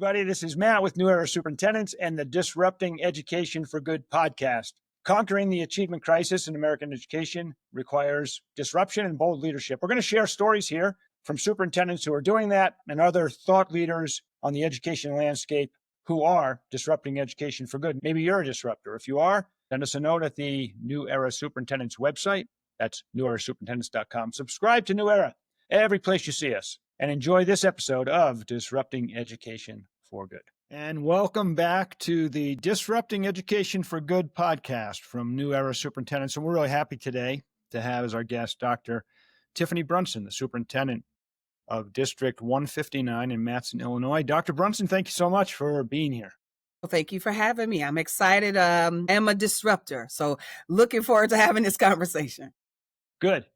everybody. This is Matt with New Era Superintendents and the Disrupting Education for Good podcast. Conquering the achievement crisis in American education requires disruption and bold leadership. We're going to share stories here from superintendents who are doing that and other thought leaders on the education landscape who are disrupting education for good. Maybe you're a disruptor. If you are, send us a note at the New Era Superintendents website. That's newerasuperintendents.com. Subscribe to New Era every place you see us, and enjoy this episode of Disrupting Education for Good. And welcome back to the Disrupting Education for Good podcast from New Era Superintendents. And we're really happy today to have as our guest Dr. Tiffany Brunson, the superintendent of District 159 in Matteson, Illinois. Dr. Brunson, thank you so much for being here. Well, thank you for having me. I'm excited. I'm a disruptor, so looking forward to having this conversation. Good.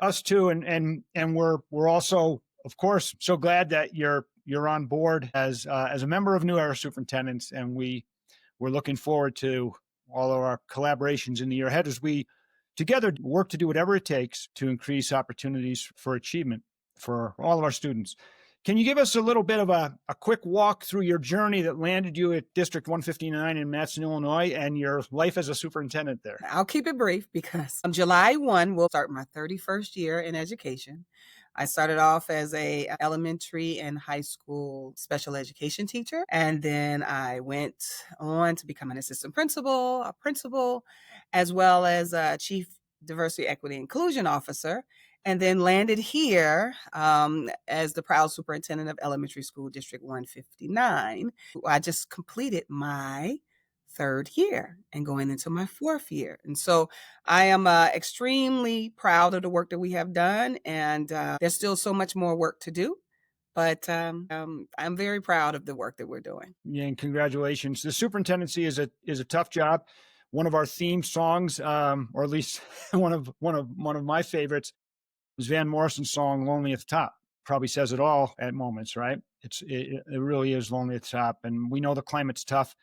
Us too, and we're also, of course, so glad that you're on board as a member of New Era Superintendents, and we're looking forward to all of our collaborations in the year ahead as we together work to do whatever it takes to increase opportunities for achievement for all of our students. Can you give us a little bit of a quick walk through your journey that landed you at District 159 in Matteson, Illinois, and your life as a superintendent there? I'll keep it brief because July 1 will start my 31st year in education. I started off as a elementary and high school special education teacher, and then I went on to become an assistant principal, a principal, as well as a chief diversity, equity, inclusion officer, and then landed here as the proud superintendent of elementary school District 159. I just completed my third year and going into my fourth year. And so I am extremely proud of the work that we have done. And there's still so much more work to do. But I'm very proud of the work that we're doing. Yeah, and congratulations. The superintendency is a tough job. One of our theme songs, or at least one of my favorites, was Van Morrison's song "Lonely at the Top." Probably says it all at moments, right? It really is lonely at the top, and we know the climate's tough.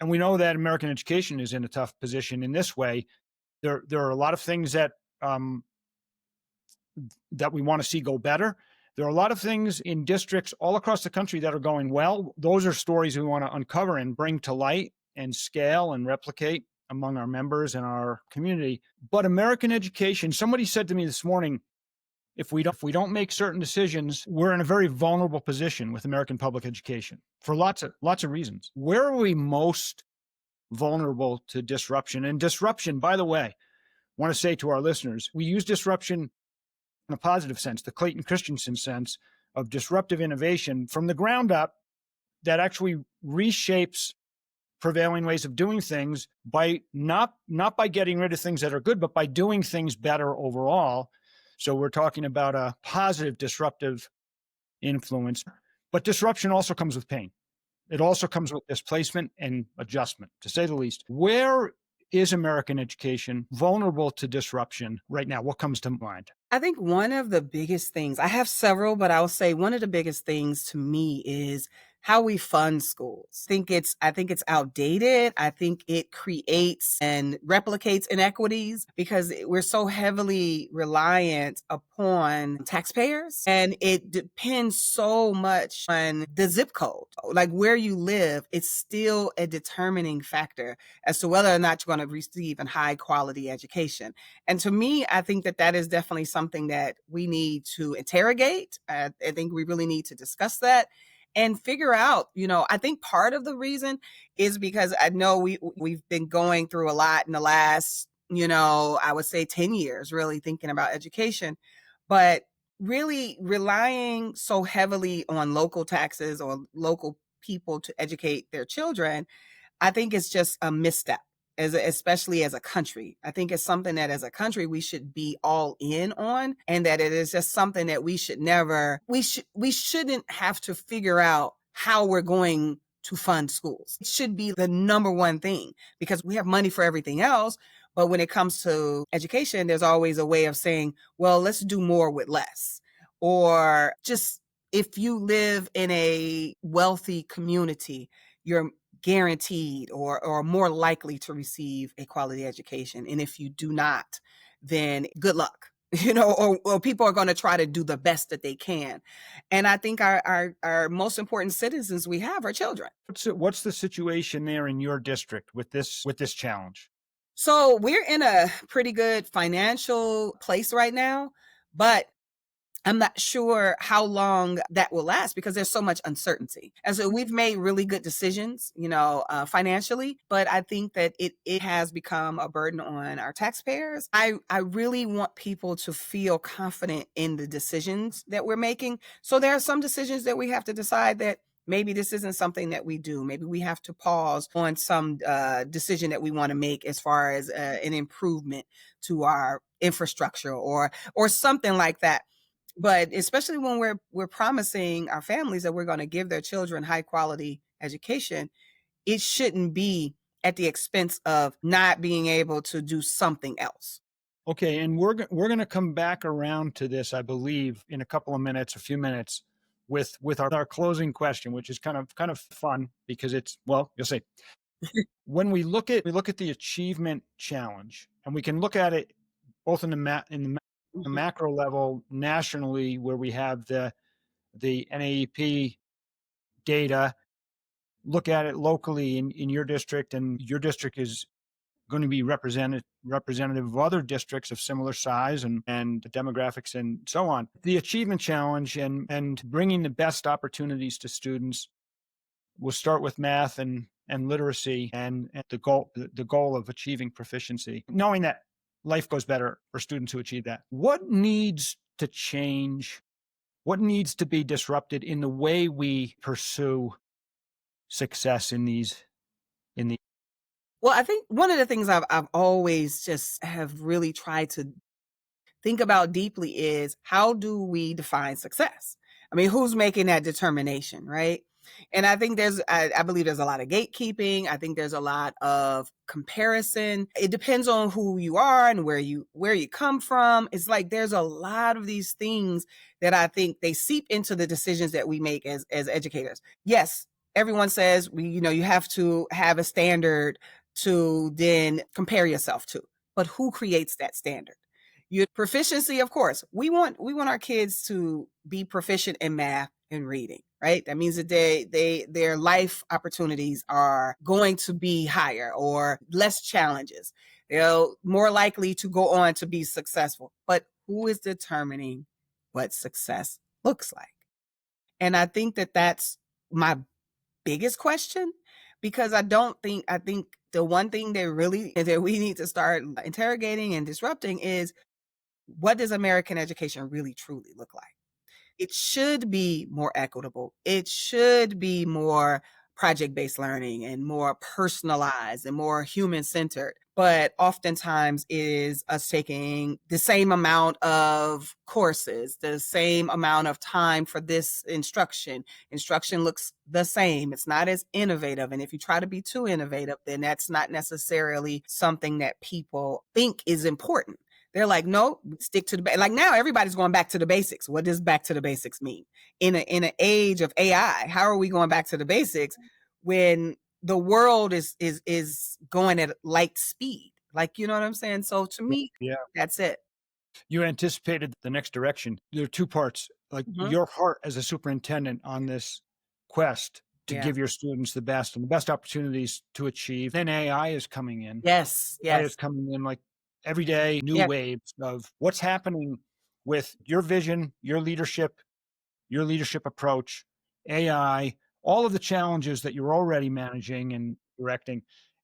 And we know that American education is in a tough position in this way. There are a lot of things that we want to see go better. There are a lot of things in districts all across the country that are going well. Those are stories we want to uncover and bring to light and scale and replicate among our members and our community. But American education, somebody said to me this morning, if we don't make certain decisions, we're in a very vulnerable position with American public education for lots of reasons. Where are we most vulnerable to disruption? And disruption, by the way, I want to say to our listeners, we use disruption in a positive sense, the Clayton Christensen sense of disruptive innovation from the ground up that actually reshapes prevailing ways of doing things by not by getting rid of things that are good, but by doing things better overall. So we're talking about a positive disruptive influence, but disruption also comes with pain. It also comes with displacement and adjustment, to say the least. Where is American education vulnerable to disruption right now? What comes to mind? I think one of the biggest things, I have several, but I'll say one of the biggest things to me is how we fund schools. I think it's outdated. I think it creates and replicates inequities because we're so heavily reliant upon taxpayers, and it depends so much on the zip code. Like where you live, it's still a determining factor as to whether or not you're going to receive a high quality education. And to me, I think that is definitely something that we need to interrogate. I think we really need to discuss that and figure out, I think part of the reason is because I know we've been going through a lot in the last, I would say 10 years, really thinking about education, but really relying so heavily on local taxes or local people to educate their children, I think it's just a misstep. Especially as a country. I think it's something that as a country we should be all in on, and that it is just something that we shouldn't have to figure out how we're going to fund schools. It should be the number one thing because we have money for everything else. But when it comes to education, there's always a way of saying, well, let's do more with less. Or just if you live in a wealthy community, you're guaranteed or more likely to receive a quality education. And if you do not, then good luck. or people are going to try to do the best that they can. And I think our most important citizens we have are children. What's the situation there in your district with this challenge? So we're in a pretty good financial place right now, but I'm not sure how long that will last because there's so much uncertainty. And so we've made really good decisions, financially, but I think that it has become a burden on our taxpayers. I really want people to feel confident in the decisions that we're making. So there are some decisions that we have to decide that maybe this isn't something that we do. Maybe we have to pause on some decision that we want to make as far as an improvement to our infrastructure or something like that. But especially when we're promising our families that we're going to give their children high quality education, it shouldn't be at the expense of not being able to do something else. Okay, and we're going to come back around to this, I believe, in a few minutes, with our closing question, which is kind of fun because it's, well, you'll see. When we look at the achievement challenge, and we can look at it both in the Mhm. macro level nationally, where we have the NAEP data. Look at it locally in your district, and your district is going to be representative of other districts of similar size and demographics and so on. The achievement challenge and bringing the best opportunities to students will start with math and literacy and the goal of achieving proficiency, knowing that life goes better for students who achieve that. What needs to change? What needs to be disrupted in the way we pursue success in the Well, I think one of the things I've always just have really tried to think about deeply is how do we define success? I mean, who's making that determination, right? And I think I believe there's a lot of gatekeeping. I think there's a lot of comparison. It depends on who you are and where you come from. It's like there's a lot of these things that I think they seep into the decisions that we make as educators. Yes, everyone says you have to have a standard to then compare yourself to. But who creates that standard? Your proficiency, of course. We want our kids to be proficient in math and reading, right? That means that their life opportunities are going to be higher or less challenges. They're more likely to go on to be successful. But who is determining what success looks like? And I think that that's my biggest question because I think the one thing that we need to start interrogating and disrupting is what does American education really truly look like? It should be more equitable. It should be more project-based learning and more personalized and more human-centered. But oftentimes is us taking the same amount of courses, the same amount of time for this instruction. Instruction looks the same. It's not as innovative. And if you try to be too innovative, then that's not necessarily something that people think is important. They're like, no, stick to like now everybody's going back to the basics. What does back to the basics mean? In an age of AI, how are we going back to the basics when the world is going at light speed? Like, you know what I'm saying? So to me, yeah. that's it. You anticipated the next direction. There are two parts, like Mhm. your heart as a superintendent on this quest to Yeah. give your students the best and the best opportunities to achieve. Then AI is coming in. Yes. AI is Yes. coming in like every day, new Yeah. waves of what's happening with your vision, your leadership approach, AI, all of the challenges that you're already managing and directing.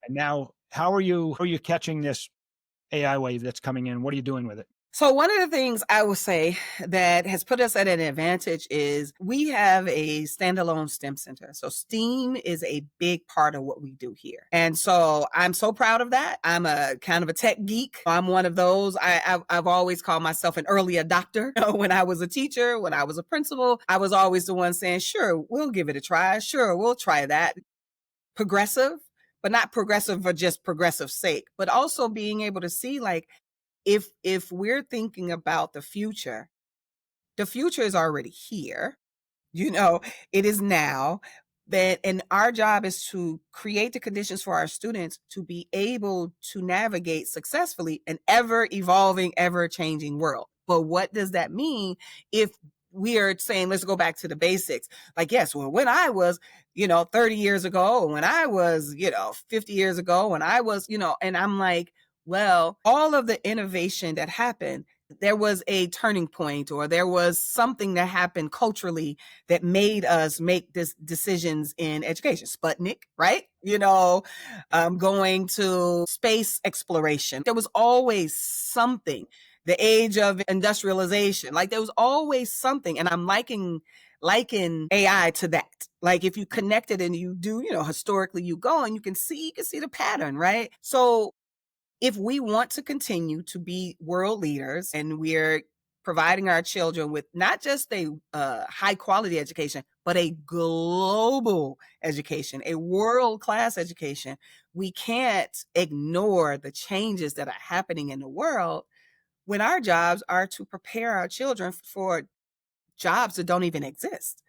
And now, how are you catching this AI wave that's coming in? What are you doing with it? So one of the things I would say that has put us at an advantage is we have a standalone STEM center. So STEAM is a big part of what we do here. And so I'm so proud of that. I'm a kind of a tech geek. I'm one of those. I've always called myself an early adopter. When I was a teacher, when I was a principal, I was always the one saying, sure, we'll give it a try. Sure, we'll try that. Progressive, but not progressive for just progressive sake, but also being able to see like, if we're thinking about the future is already here. You know, it is now. That and our job is to create the conditions for our students to be able to navigate successfully an ever evolving, ever changing world. But what does that mean if we are saying, let's go back to the basics? Like, yes, well, when I was, 30 years ago, when I was, 50 years ago, when I was, and I'm like, well, all of the innovation that happened, there was a turning point or there was something that happened culturally that made us make this decisions in education. Sputnik, right? Going to space exploration. There was always something. The age of industrialization, like there was always something, and I'm liking AI to that. Like if you connect it and you do, historically, you go and you can see the pattern, right? So if we want to continue to be world leaders and we're providing our children with not just a high quality education, but a global education, a world class education, we can't ignore the changes that are happening in the world when our jobs are to prepare our children for jobs that don't even exist.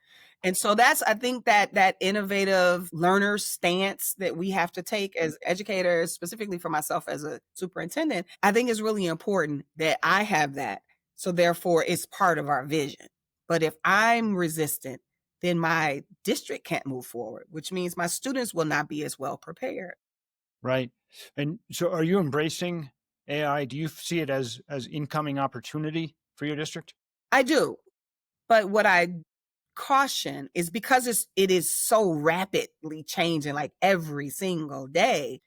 And so that's, I think that innovative learner stance that we have to take as educators, specifically for myself as a superintendent, I think is really important that I have that. So therefore it's part of our vision. But if I'm resistant, then my district can't move forward, which means my students will not be as well prepared. Right. And so are you embracing AI? Do you see it as incoming opportunity for your district? I do. But what I caution is because it is so rapidly changing like every single day.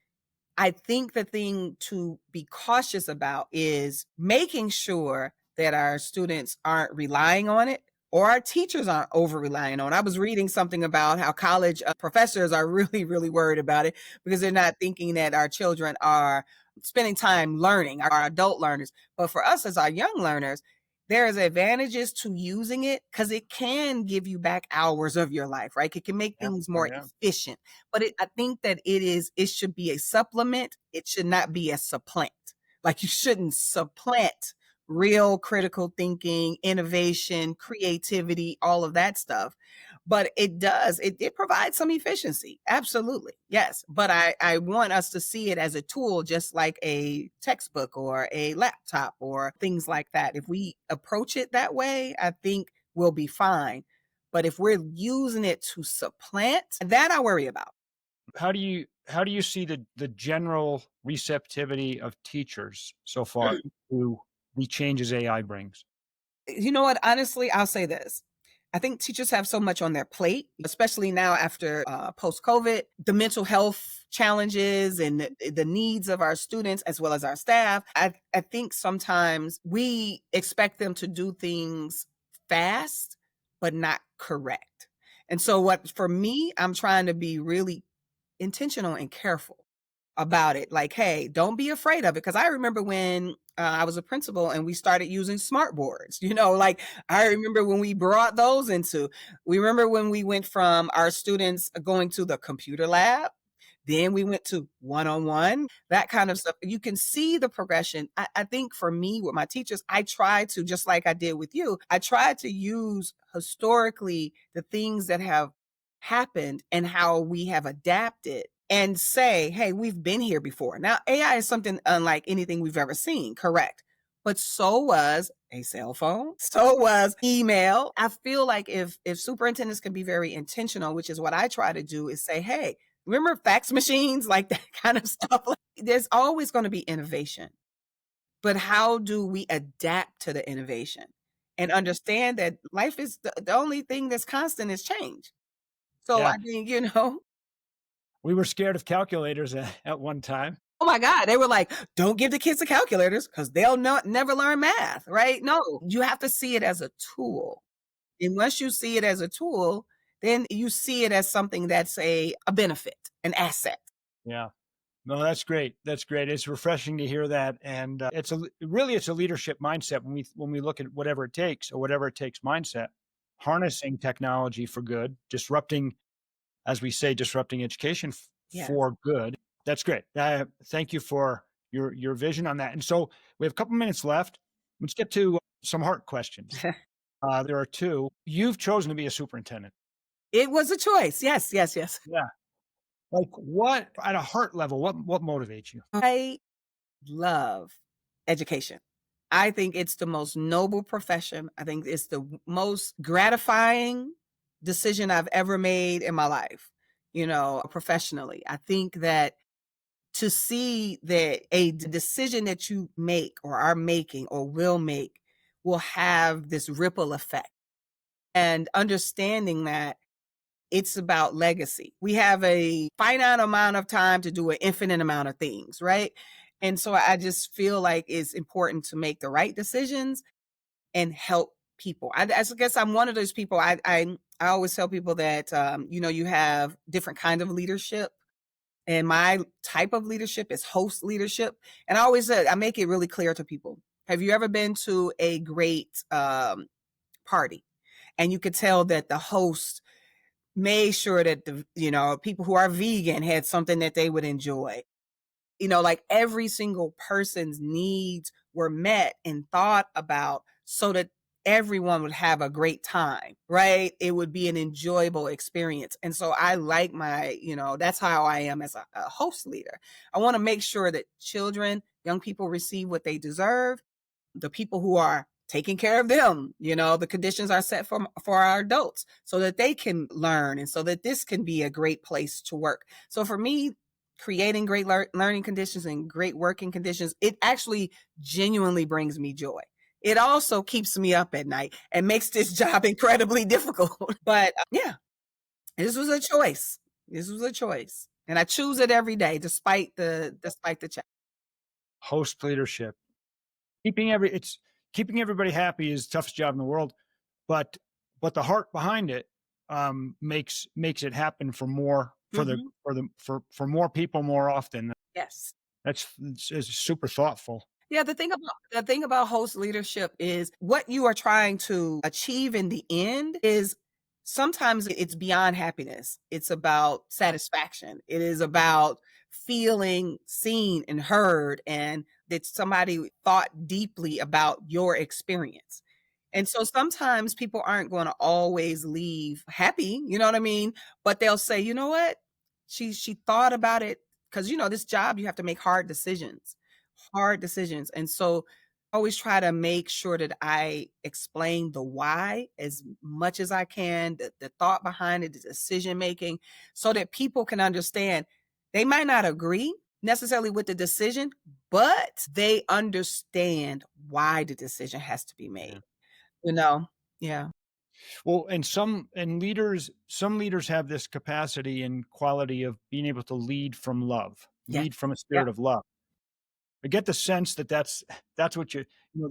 I think the thing to be cautious about is making sure that our students aren't relying on it or our teachers aren't over relying on it. I was reading something about how college professors are really, really worried about it because they're not thinking that our children are spending time learning, our adult learners. But for us as our young learners, there's advantages to using it because it can give you back hours of your life, right? It can make Yeah. things Oh, more yeah. efficient. But I think that it should be a supplement. It should not be a supplant. Like you shouldn't supplant real critical thinking, innovation, creativity, all of that stuff. But it provides some efficiency. Absolutely. Yes. But I want us to see it as a tool, just like a textbook or a laptop or things like that. If we approach it that way, I think we'll be fine. But if we're using it to supplant, that I worry about. How do you see the general receptivity of teachers so far to the changes AI brings? You know what? Honestly, I'll say this. I think teachers have so much on their plate, especially now after post COVID, the mental health challenges and the needs of our students as well as our staff. I think sometimes we expect them to do things fast, but not correct. And so, what for me, I'm trying to be really intentional and careful about it. Like, hey, don't be afraid of it. Cause I remember when I was a principal and we started using smart boards, like I remember when we brought those we remember when we went from our students going to the computer lab. Then we went to one on one, that kind of stuff. You can see the progression. I think for me, with my teachers, I try to, just like I did with you, I try to use historically the things that have happened and how we have adapted and say, hey, we've been here before. Now, AI is something unlike anything we've ever seen, correct? But so was a cell phone, so was email. I feel like if superintendents can be very intentional, which is what I try to do, is say, hey, remember fax machines, like that kind of stuff? Like, there's always going to be innovation, but how do we adapt to the innovation and understand that life is the only thing that's constant is change? So Yeah. I think, We were scared of calculators at one time. oh my God, they were like, don't give the kids the calculators because they'll not never learn math, right? No, you have to see it as a tool. And once you see it as a tool, then you see it as something that's a benefit, an asset. Yeah. No, that's great. That's great. It's refreshing to hear that, and it's a leadership mindset when we look at whatever it takes or whatever it takes mindset, harnessing technology for good, disrupting, as we say, disrupting education Yeah. for good. That's great. Thank you for your vision on that. And so we have a couple minutes left. Let's get to some heart questions. There are two. You've chosen to be a superintendent. It was a choice. Yes, yes, yes. Yeah. Like what at a heart level? What motivates you? I love education. I think it's the most noble profession. I think it's the most gratifying decision I've ever made in my life, professionally. I think that to see that a decision that you make or are making or will make will have this ripple effect, and understanding that it's about legacy. We have a finite amount of time to do an infinite amount of things, right? And so I just feel like it's important to make the right decisions and help people. I guess I'm one of those people. I always tell people that you have different kind of leadership, and my type of leadership is host leadership. And I make it really clear to people. Have you ever been to a great party, and you could tell that the host made sure that the people who are vegan had something that they would enjoy? Like every single person's needs were met and thought about so that everyone would have a great time, right? It would be an enjoyable experience. And so I like that's how I am as a host leader. I want to make sure that children, young people receive what they deserve. The people who are taking care of them, the conditions are set for our adults so that they can learn and so that this can be a great place to work. So for me, creating great learning conditions and great working conditions, it actually genuinely brings me joy. It also keeps me up at night and makes this job incredibly difficult. But yeah, this was a choice. This was a choice. And I choose it every day, despite the challenge. Host leadership, keeping everybody happy is the toughest job in the world, but the heart behind it makes it happen for more Mhm. for more people more often. Yes. It's super thoughtful. Yeah, the thing about host leadership is what you are trying to achieve in the end is sometimes it's beyond happiness. It's about satisfaction. It is about feeling seen and heard, and that somebody thought deeply about your experience. And so sometimes people aren't going to always leave happy, you know what I mean? But they'll say, "You know what? She thought about it, because this job you have to make hard decisions." And so I always try to make sure that I explain the why as much as I can, the thought behind it, the decision making, so that people can understand. They might not agree necessarily with the decision, but they understand why the decision has to be made, Yeah. you know? Yeah. Well, and some leaders have this capacity and quality of being able to lead from love, Yes. lead from a Yep. spirit of love. I get the sense that that's what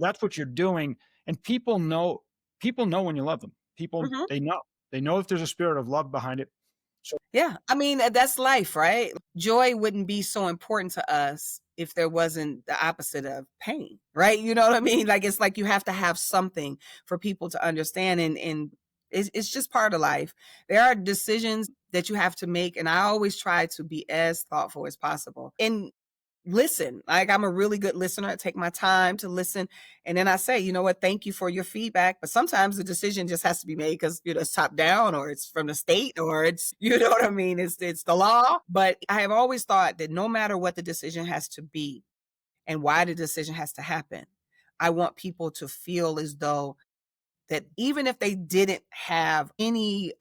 that's what you're doing, and people know when you love them. People, Mhm. they know if there's a spirit of love behind it. So Yeah, I mean, that's life, right? Joy wouldn't be so important to us if there wasn't the opposite of pain, right? You know what I mean? Like, it's like you have to have something for people to understand, and it's just part of life. There are decisions that you have to make, and I always try to be as thoughtful as possible. And listen, like, I'm a really good listener. I take my time to listen. And then I say, you know what, thank you for your feedback. But sometimes the decision just has to be made because, it's top down, or it's from the state, or it's, you know what I mean? It's the law. But I have always thought that no matter what the decision has to be and why the decision has to happen, I want people to feel as though that even if they didn't have any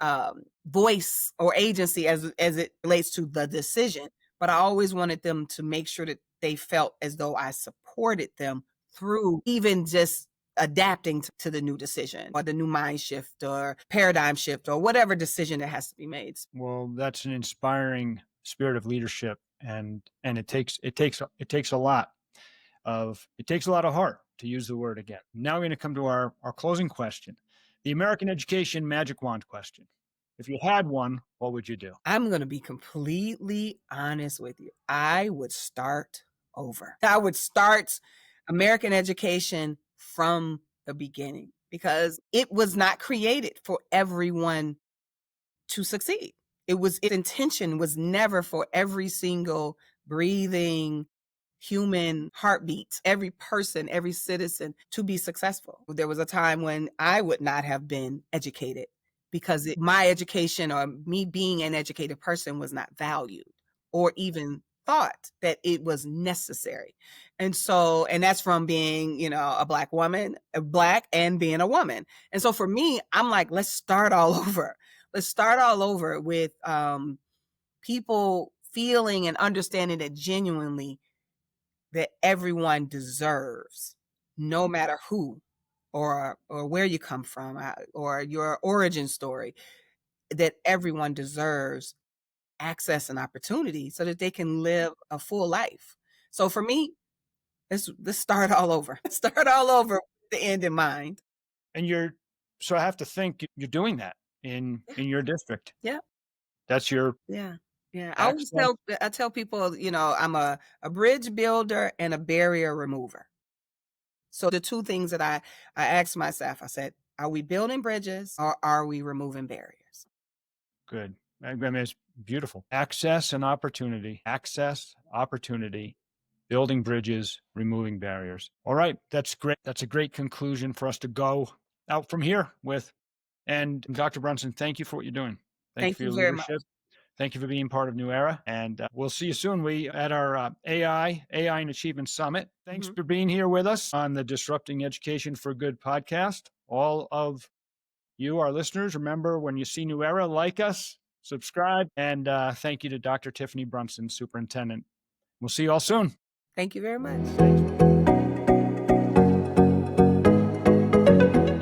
voice or agency as it relates to the decision, but I always wanted them to make sure that they felt as though I supported them through even just adapting to the new decision or the new mind shift or paradigm shift or whatever decision that has to be made. well, that's an inspiring spirit of leadership, and it takes a lot of heart, to use the word again. Now we're going to come to our closing question, the American education magic wand question. If you had one, what would you do? I'm going to be completely honest with you. I would start over. I would start American education from the beginning, because it was not created for everyone to succeed. Its intention was never for every single breathing human heartbeat, every person, every citizen to be successful. There was a time when I would not have been educated because my education or me being an educated person was not valued or even thought that it was necessary. And so, and that's from being, a Black woman, a Black and being a woman. And so for me, I'm like, let's start all over. Let's start all over with people feeling and understanding that genuinely that everyone deserves, no matter who or where you come from, or your origin story, that everyone deserves access and opportunity so that they can live a full life. So for me, let's start all over. Start all over with the end in mind. And so I have to think you're doing that Yeah. in your district. Yeah. That's your Yeah. Yeah. access. I tell people, I'm a bridge builder and a barrier remover. So the two things that I asked myself, I said, are we building bridges or are we removing barriers? Good. I mean, it's beautiful. Access and opportunity. Access, opportunity, building bridges, removing barriers. All right. That's great. That's a great conclusion for us to go out from here with. And Dr. Brunson, thank you for what you're doing. Thank you Thank for you your very much. leadership. Thank you for being part of New Era. And we'll see you soon. We at our AI and Achievement Summit. Thanks Mhm. for being here with us on the Disrupting Education for Good podcast. All of you, our listeners, remember when you see New Era, like us, subscribe, and thank you to Dr. Tiffany Brunson, Superintendent. We'll see you all soon. Thank you very much. Thank you.